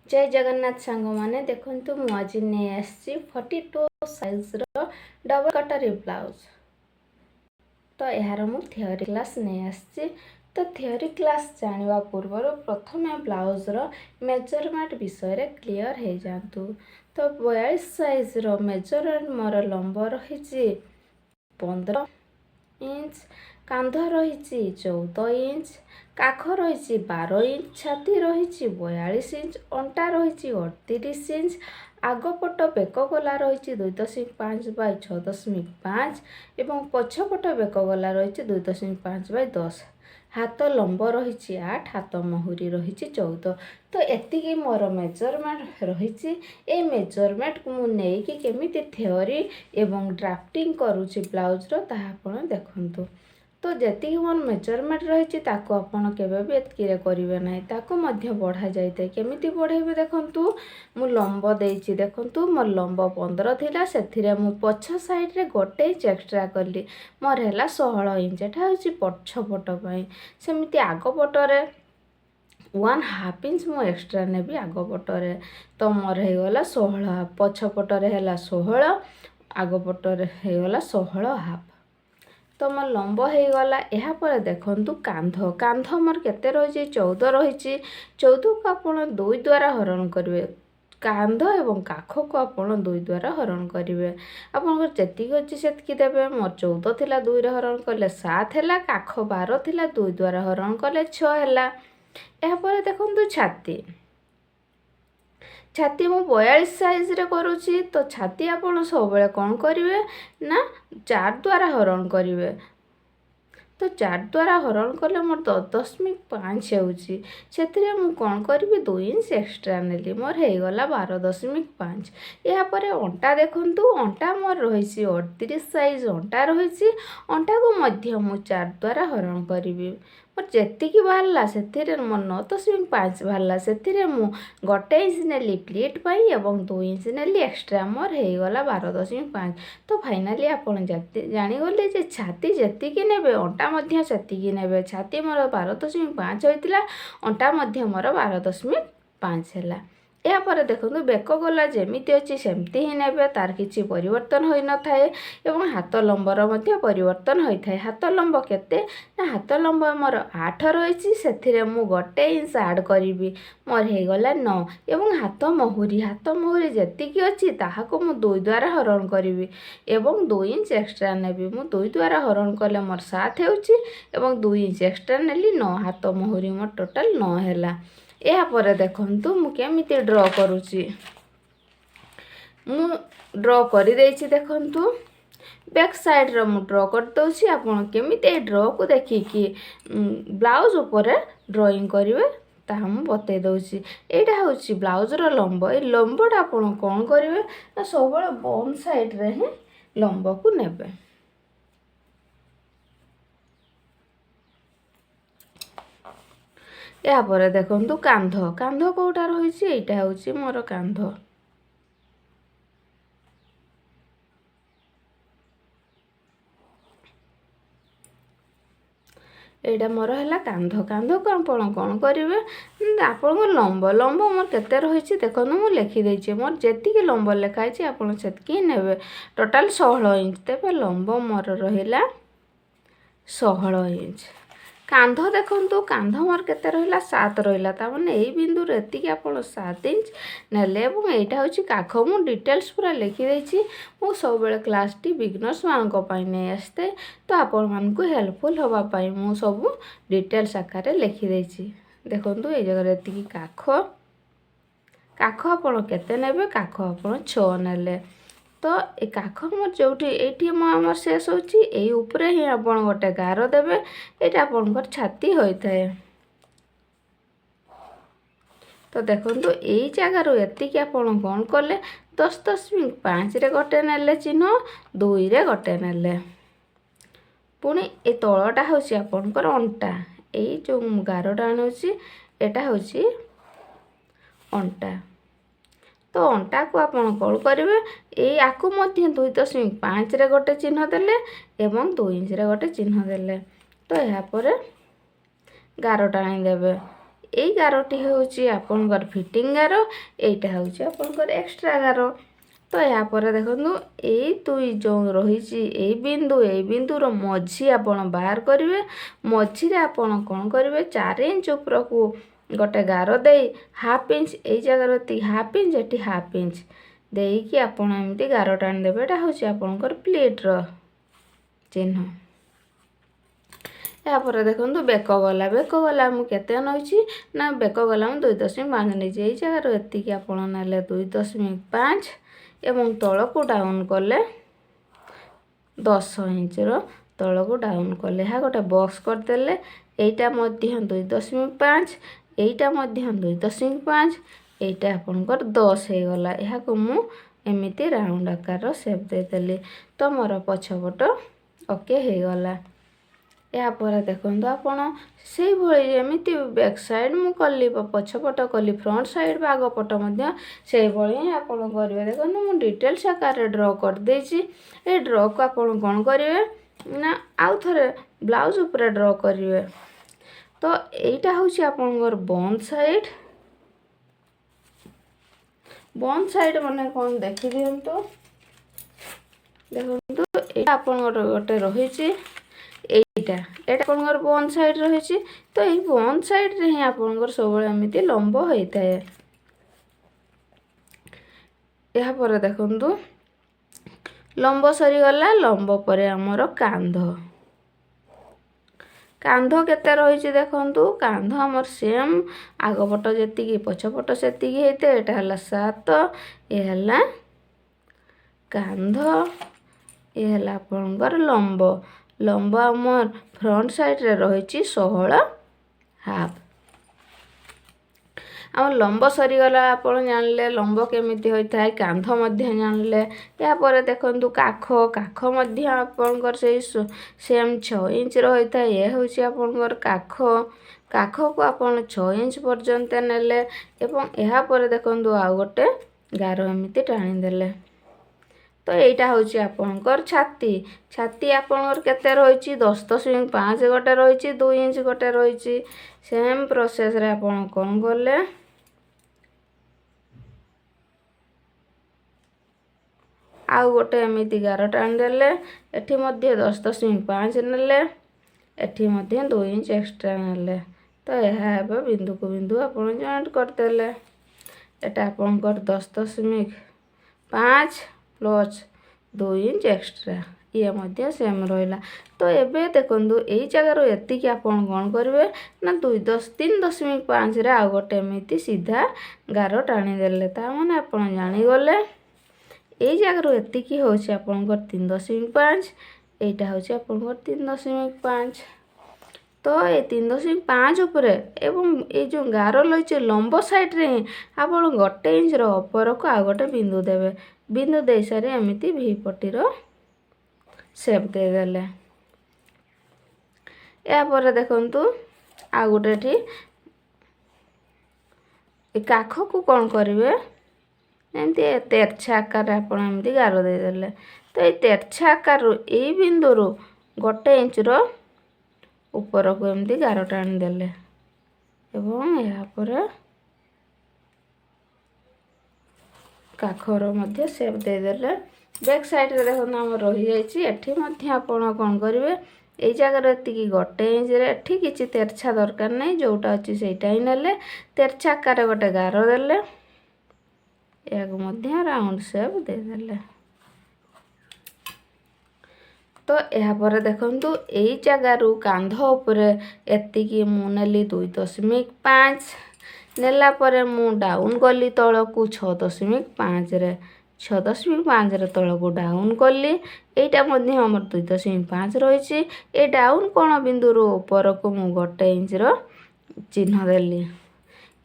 जय जगन्नाथ सांग मैंने देखु मुझे नहीं आसी 42 साइज डबल कटर ब्लाउज। तो यार मु थियोरी क्लास नहीं आसी। तो थियोरी क्लास जाना पूर्व प्रथम ब्लाउज मेजरमेंट विषय क्लीयर हो जातु। तो 42 साइज मेजरमेंट मोर लंब रही 15 इंच, कांध रही 14 इंच, काख रही 12 इंच, छाती रही 42 इंच, अंटा रही 38 इंच, आगपट बेक गला रही 2.5 बाय 6.5 एवं पछपट बेक गला रही 2.5 बाय 10। हाथ लंब रही 8, हाथ महुरी रही 14। तो एतिकी मोर मेजरमेंट रही। ए मेजरमेंट को मुझे केमिति थियोरी एवं ड्राफ्टिंग करुँची ब्लाउजर ताहा आपण देखंतु। तो जी मोर मेजरमेंट रही आपड़ के एतकी करेंगे ना, ताको मध्य बढ़ा जाए। केमिति बढ़ेबे देखंतु, मु लंब देछि देखंतु मोर लंब 15 थिला, सेथिरे मु पछ साइड रे गोटे इंच एक्स्ट्रा कली, मोर हैला 16 इंच। एटा होछि पछपट पई। सेमिति आग पटरे 1/2 इंच मु एक्स्ट्रा नेबी आग पटरे। तो मोर हे गला 16, पछपटरे हैला 16, आग पटरे हे गला 16.5। तो मोर लंब हो गला। यहाँ पर देखंतु कांध, कांध मोर केते रही 14 रही। 14 को आप 2 द्वारा हरण करेंगे। कांध एवं काख को आप 2 द्वारा हरण करेंगे। आपंकर जी अच्छी से देवे। मोर 14 थिला 2 हरण कले 7 है, काख 12 थिला 2 द्वारा हरण कले 6 है। यहाँ देखंतु छाती, छाती मु 42 साइज रे करुँची। तो छाती आपण सब कौन करेंगे ना 4 द्वारा हरण करेंगे। तो 4 द्वारा हरण कले मोर 10.5 होउची। सेतिरे मु कौन करी 2 इंच एक्स्ट्रा नेली, मोर हे गला 12.5। या परे अंटा देखंतु, अंटा मोर रही 38 साइज अंटा रही। अंटा को मध्य मु 4 द्वारा हरण करी। मोर जेतिकी बाहरला सेतिरे मोर 9.5 बाहरला। सेतिरे मु 1 इंच नेली प्लीट पाई एवं 2 इंच नेली एक्स्ट्रा, मोर हे गला 12.5। तो फाइनाली आपण जानिगले जे छाती जेतिकी नेबे अंटा मध्य सेतिकी नेबे। छाती मोर 12.5 होइतिला, अंटा मध्य मोर 12.5 हैला। या पर देखंतु बेक गला जेमिति अछि सेमति ही नेबे, तार किछि परिवर्तन होई न थाए एवं हाथ लंबर मध्य परिवर्तन होई थाए। हाथ लंब केते ना, हाथ लंब मोर 8 रही, सेथिरे मु 1 इंच ऐड करिवि, मोर हे गला 9। एवं हाथ महुरी, हाथ महुरी जेतिकी अछि ताहाको मु 2 द्वारा हरण करिवि एवं 2 इंच एक्स्ट्रा नेबि। मु 2 द्वारा हरण कले मोर 7 हेउछि एवं 2 इंच एक्स्ट्रा नेली 9। हाथ महुरी मोर टोटल 9 हैला। या पर देखंतु मु केमिति ड्रॉ करूची। मु ड्रॉ करि देछि देखंतु, बैक साइड रो मु ड्रॉ कर दउछि। आपण केमिति ड्रॉ को देखि कि ब्लाउज ऊपर ड्राइंग करिवे ताहा मु बतै दउछि। एटा होछि ब्लाउज रो लंब। ए लंबटा आपण कोन करिवे ना, सबले बॉन साइड रे ही लंब को नेबे। या पर देखंतु कांध, कांध कोटा रही, एटा होछि मोर कांध। एटा मोर हैला कांध। कांध को आपण कोन करिवे, आपण लंब, लंब मोर केते रही देखनु मु लिखि देछि। मोर जेतिकी लंब लेखा अछि आपण सेतकी नेबे। Total 16 inch. तेबे लंब मोर रहिला 16 इंच। कांध देखंतु, कांध मोर केते रहिला 7 रहिला। ता माने एई बिंदु रे एतिकी आपण 7 इंच नेले। एवं एटा होछि काख। मु डिटेल्स पूरा लिखि देछि। मु सब बेले क्लास टी बिगिनर्स मानको पई नै आस्ते, तो आपण मानको हेल्पफुल होबा पई मु सब डिटेल्स आकारे लिखि देछि। देखंतु ए जगह रे एतिकी काख, काख आपण केते नेबे, काख आपण 6 नेले। तो ए काख मोर जोठी एठी हमर शेष होछि, एई ऊपरे ही आपण गोटे गार देबे। एटा आपणकर छाती होई थाए। तो देखंतु एई जगह रो एतिकी आपण कोन कले 10.5 रे गोटे नेले चिन्ह, 2 रे गोटे नेले। पुणी ए तळटा होछि आपणकर अंटा। एई जो गारटा आनुछि एटा होछि अंटा। तो अंटा को आपण कॉल करेंगे, ये आकु मध्य 2.5 रे गोटे चिन्ह देले एवं 2 इंच रे गोटे चिन्ह देले। तो यहाँ पर गार टाणी देवे। एई गारटी होउची आपनकर फिटिंग गार, एइटा होउची आपनकर एक्स्ट्रा गार। तो या पर देखंतु एई दुई जो रहिची एई बिंदुर मझी आपण बाहर करिवे। मझी रे आपण कोन करिवे 4 इंच उपरकू गोटे गार देई हाफ इंच एई जगह ती half inch eighty half inch देई कि आपण एमती गार टाणी देबे। एटा होउची आपनकर प्लेट रो चिन्ह। या पर देखंतु बेक गला मु केते नउची ना बेक गला मु 2.5 नै जे जगह रो एति कि आपण नाले 2.5 एवं तळकू डाउन कले 10 इंच रो तळकू डाउन कले हा गोटे बॉक्स कर देले। एइटा मध्य 2.5 एइटा मध्य 2.5 एइटा आपनकर 10 हे गला। एहा को मु एमिति राउंड आकार रो शेप दे देली। तो मोर पछपट ओके हे गला। या पर देखंतु आपण सेही भଳି एमिति बैक साइड मु कली पछपट कली फ्रंट साइड आग पट मध्य सेही भଳି आपण करिवे। देखंतु मु डिटेल्स आकार रे ड्रॉ कर देछि। ए ड्रॉ को आपण कोन करिवे ना आउ थरे ब्लाउज ऊपर ड्रॉ करिवे। तो एइटा होउची आपनकर बॉन साइड माने कोन देखि दियंतु। देखंतु एटा आपनकर गोटे रहिछि एटा आपनकर बॉन साइड रहिछि। तो एई बॉन साइड रे ही आपनकर सबले एमिति लंब होइताय। एहा पर देखंतु लंब सरी गला। लंब परे हमर कांध केते रहिछि देखंतु। कांध हमर सेम आगपट जेति कि पछपट सेति कि हेते। एटा हला 7 ए हला कांध ए हला आपनकर लंब हमर फ्रंट साइड रे रहिछि 16 हाफ। आम लंब सरी गला आपण जानले लंब केमिति होइथाय कांध मध्य जानले। या पर देखंतु काख मध्य आपनकर सेम 6 इंच रहिथाय। ए होउची आपनकर काख को आपण 6 इंच पर्यंत नेले एवं एहा पर देखंतु आ गोटे गार एमिति टाणी देले। तो एइटा होउची आपनकर छाती आपनकर केते रहिछि 10.5 गोटे रहिछि 2 इंच गोटे रहिछि। सेम प्रोसेस रे आपण कोन गले आउ गोटे एमिति गार टाणी देले। एठी मध्य 10.5 नेले एठी मध्य 2 इंच एक्स्ट्रा नेले। तो एहा हेबे बिंदु को बिंदु आपण जॉइंट कर देले। एटा आपनकर 10.5 प्लस 2 इंच एक्स्ट्रा ये मध्य सेम रहिला। तो एबे देखंतु एई जगह रो एति कि आपण कोन करिवे ना 3.5 रे आ गोटे एमिति सीधा गार टाणी देले। ता माने आपण जानि गले एई जगह रो एति कि होउची आपनकर 3.5 एइटा होउची आपनकर 3.5। तो ए 3.5 ऊपरे एवं ए जो गार लइचे लंब साइड रे आपण गोटे इंच रो ऊपर को आ गोटे बिंदु देबे। बिंदु देई सारे एमिति भी पट्टी रो शेप दे देले। या पर देखंतु आ गोटे ठी ए काख को कोन करिवे एमती तेरछा आकार आपण एमती गार दे देले। तो ए तेरछा आकार ए बिंदु रो गोटे इंच रो ऊपर को एमती गार टाणी देले एवं या पर काखर मध्य शेप दे देले। बैक साइड रे देखो हम रही जाइछि। एठी मध्य आपण कोन करिवे एई जगह रे एति गोटे इंच रे एठी किछि तेरछा दरकार नै जोटा अछि सेटा ही नेले तेरछा आकार गोटे गार देले एक मध्य राउंड शेप दे देले। तो यहाँ पर देखंतु एई जगह रु कांध ऊपर एति कि मु नेली 2.5 नेला परे मु डाउन कली तळकू 6.5 रे 6.5 रे तळकू डाउन कली। एइटा मध्य हमर 2.5 रहिछि। ए डाउन कोण बिंदु रु ऊपर को मु गोटे इंच रो चिन्ह देली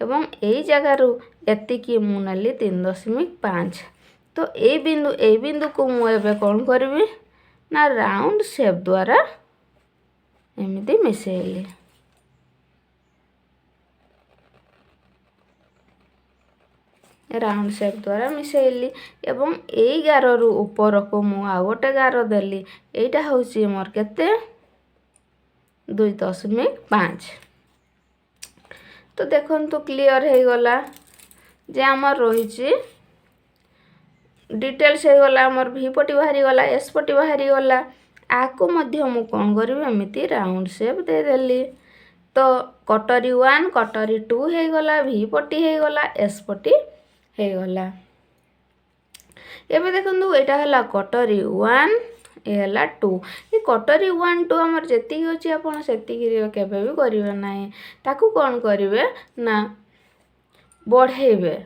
एवं एई जगह रु एति कि मु नेली 3.5। तो ए बिंदु को मु एबे कोन करबी ना राउंड शेप द्वारा एमिति मिसेइली। राउंड शेप द्वारा मिसेइली एवं एई गार रु ऊपर को मु आ गोटे गार देली। एइटा होउची मोर केते 2.5। तो देखंतु क्लियर हो गला जे आमर रही डिटेल्स हो गला आमर भी पटी बाहरी गला एस पटी बाहरी गला आकु मध्य मु कौन करी एमती राउंड शेप दे देली तो कटरी 1 कटरी 2 हो गला भी पटी हो गला एस पटी हो गला एबे देखंतु एटा हला कटरी 1 ए हला 2 ये कटरी 1 2 हमर जेती होची आपण सेती केबे भी करिवे नाही ताकू कोन करिवे ना बढ़ेबे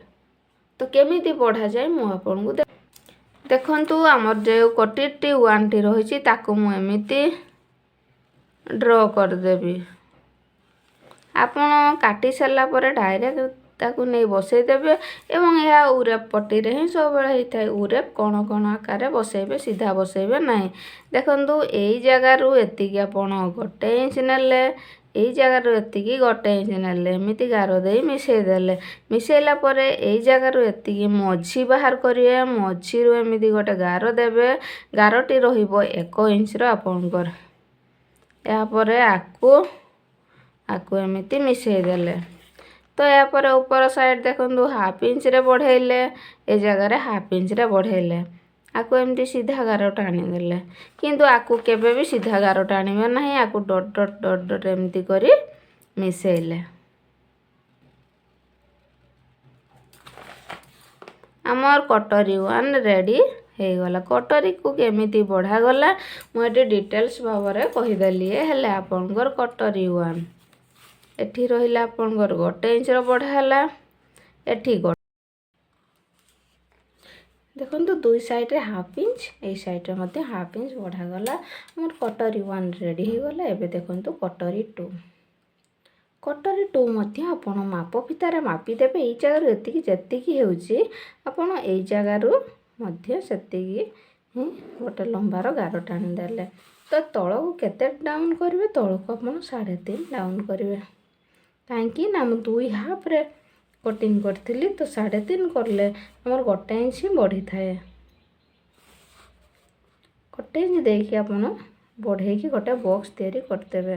तो केमिति बढ़ा जाए मु आपन को देखंतु हमर जे कटरी 1 टी रहिची ताकू मु एमिति ड्रॉ कर देबी आपण काटी सरला परे डायरेक्ट ताकू नहीं बसई देबे एवं यह उरेप पट्टी रे ही सब बेले होता है उरेप कौन कौन आकार बसैबे सीधा बसैबे नहीं देखंतु एई जगह रु एतिकी आपण गोटे इंच नेले एई जगह रु एतिकी गोटे इंच नेले एमिति गारो देई मिसै देले मिसैला परे एई जगह रु एतिकी मझी बाहर करिवे मझी रु एमिति गोटे गारो देबे गारोटी रहिबो 1 इंच रो आपनकर या परे आकु एमिति मिसै देले तो या पर ऊपर साइड देखंतु हाफ इंच रे बढ़ेले ए जगह रे हाफ इंच रे बढ़ेले आकु एमती सीधा गारो टाणी देले किंतु आकु केबे भी सीधा गारो टाणीबे नाही आकु डॉट डॉट डॉट डॉट एमती करी मिसैले आमर कटरी 1 रेडी हो गला कटरी को केमिति बढ़ा गला मु एटी डिटेल्स भाबरे कहि देली हेले आपनकर कटरी 1 एठी रहिला आपनकर गोटे इंच रो बढ़ा हला एठी देखंतु दुई साइड रे हाफ इंच ए साइड रे मते हाफ इंच बढ़ा गला हमर कटरी 1 रेडी हो गला एबे देखंतु कटरी 2 मते आपण माप फिता रे मापी देबे ए जगह रे एतिकी जेतिकी हेउची आपण ए जगह रु मध्य सेतिकी गोटे लंबा रो गारो टाणी देले तो तळको केते डाउन करबे तळको आपण 3.5 डाउन करबे काहेकि ना हम 2 हाफ रे कटिंग करथिली तो 3.5 करले हमर गोटे इंच बढ़ी थाए गोटे इंच देखि आपण बढ़े की गोटे बॉक्स तैयारी करतेबे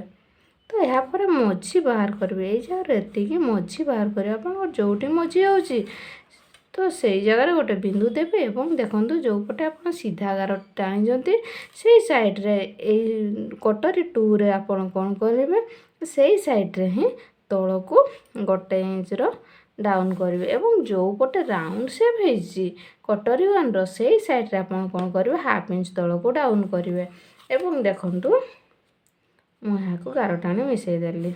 तो यहाँ पर मझी बाहर करेंगे ये जगह एतिकी मझी बाहर करेंगे आप जोटी मझी होची तो से जगह गोटे बिंदु देवे और देखो जो पटे आप सीधा गार टाणी से साइड रे कटरी 2 रे आपण कौन करेंगे से साइड रे ही तल को गोटे इंच रो डाउन करेंगे एवं जो पटे राउंड शेप है कटरी 1 रो से साइड रे आपण कौन करेंगे हाफ इंच तल को डाउन करेंगे एवं देखंतु मु यहाँ को गार टाणी मिसई देली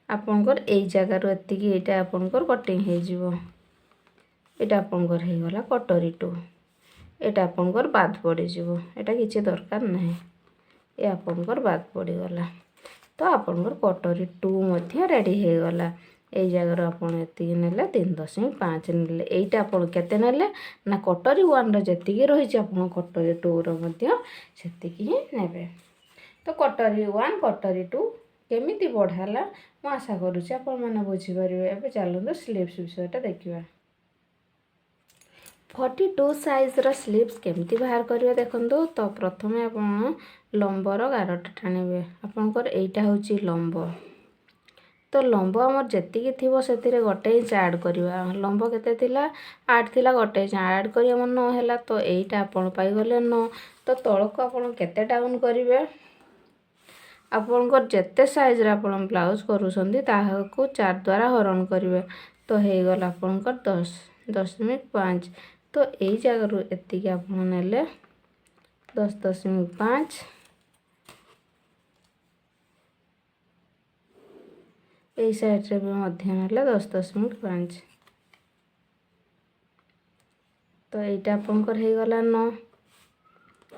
आपनकर ए जगह रो एतिकी एटा आपनकर कटिंग हो जिवो एटा आपनकर हे गला कटरी 2 एटा आपनकर बाद पड़ी जिवो एटा किछि दरकार नाही ए आपनकर बाद पड़ी गला तो आपनकर कटरी 2 मध्ये रेडी हो गला ए जगह आपन एतिकी नेले 3.5 नेले एटा आपन केते नेले ना कटरी 1 रो जेतिकी रही छि आपन कटरी 2 रो मध्ये सेतिकी नेबे तो कटरी 1 कटरी 2 केमिति बढ़ाला मु आशा करूछि आपण माने बुझी परिबे एबे चलंदो स्लीव्स विषयटा देखिबा 42 साइज रो स्लीव्स केमिति बाहर करिवे देखंदो तो प्रथमे आपण लंबर गारटा टाणिबे आपनकर एटा होछि लंब तो लंब हमर जेतिकी थिबो सेतिरे गोटे इंच ऐड करिवा लंब केते थिला 8 थिला गोटे इंच ऐड करी हमर 9 हैला तो एटा आपण पाई गले 9 तो तळको आपण केते डाउन करिवे आपनकर जेते साइज रे आपण ब्लाउज करूछंदी ताहाको 4 द्वारा हरण करिवे तो हे गला आपनकर 10.5 तो एई जगह रु एतिकी आपण नेले 10.5 ए साइड रे भी मध्य नेले 10.5 तो एटा आपनकर हे गला 9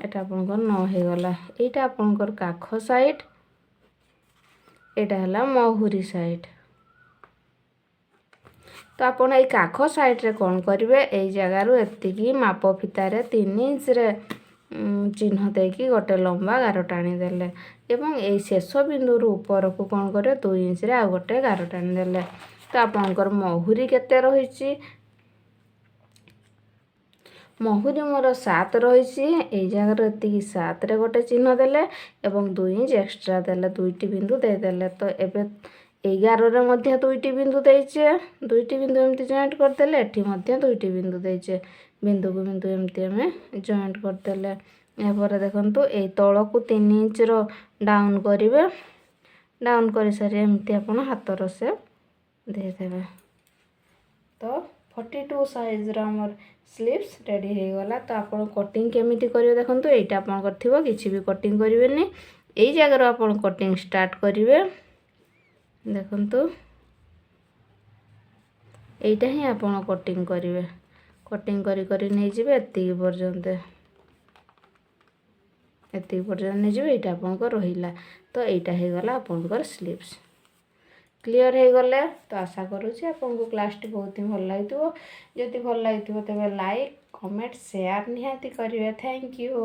एटा आपनकर 9 हे गला एटा आपनकर काख साइड एटा हला महुरी साइड तो आपन ए काख साइड रे कोन करिवे ए जगह रु एतिकी माप फिता रे 3 इंच रे चिन्ह देकी गोटे लंबा गार टाणी देले एवं ए शेष बिंदु रु ऊपर को कोन करे 2 इंच रे आ गोटे गार टाणी देले तो आपनकर महुरी केते रहिची ମହୁରୀ ମୋର 7 ରହିଛି, ଏଇ ଜାଗାରେ ଏତିକି 7ରେ ଗୋଟେ ଚିହ୍ନ ଦେଲେ ଏବଂ 2 ଇଞ୍ଚ ଏକ୍ସଟ୍ରା ଦେଲେ, 2ଟି ବିନ୍ଦୁ ଦେଇଦେଲେ। ତ ଏବେ 11ରେ ମଧ୍ୟ 2ଟି ବିନ୍ଦୁ ଦେଇଛେ, 2ଟି ବିନ୍ଦୁ ଏମିତି ଜଏଣ୍ଟ କରିଦେଲେ, ଏଠି ମଧ୍ୟ 2ଟି ବିନ୍ଦୁ ଦେଇଛେ, ବିନ୍ଦୁକୁ ବିନ୍ଦୁ ଏମିତି ଆମେ ଜଏଣ୍ଟ କରିଦେଲେ। ଏହାପରେ ଦେଖନ୍ତୁ ଏଇ ତଳକୁ 3 ଇଞ୍ଚର ଡାଉନ୍ କରିବେ, ଡାଉନ୍ କରିସାରି ଏମିତି ଆପଣ ହାତର ସେପ୍ ଦେଇଦେବେ। ତ 42 ସାଇଜ୍ର ଆମର ସ୍ଲିଭ୍ସ ରେଡ଼ି ହେଇଗଲା। ତ ଆପଣ କଟିଂ କେମିତି କରିବେ ଦେଖନ୍ତୁ, ଏଇଟା ଆପଣଙ୍କର ଥିବ, କିଛି ବି କଟିଂ କରିବେନି, ଏଇ ଜାଗାରୁ ଆପଣ କଟିଂ ଷ୍ଟାର୍ଟ କରିବେ। ଦେଖନ୍ତୁ এইটা ହିଁ ଆପଣ କଟିଂ କରିବେ, କଟିଂ କରି କରି ନେଇଯିବେ ଏତିକି ପର୍ଯ୍ୟନ୍ତ, ଏତିକି ପର୍ଯ୍ୟନ୍ତ ନେଇଯିବେ। ଏଇଟା ଆପଣଙ୍କର ରହିଲା। ତ ଏଇଟା ହେଇଗଲା ଆପଣଙ୍କର ସ୍ଲିଭ୍ସ। କ୍ଲିଅର ହେଇଗଲେ ତ ଆଶା କରୁଛି ଆପଣଙ୍କୁ କ୍ଲାସ୍ଟି ବହୁତ ହିଁ ଭଲ ଲାଗିଥିବ। ଯଦି ଭଲ ଲାଗିଥିବ ତେବେ ଲାଇକ୍, କମେଣ୍ଟ, ସେୟାର ନିହାତି କରିବେ। Thank you.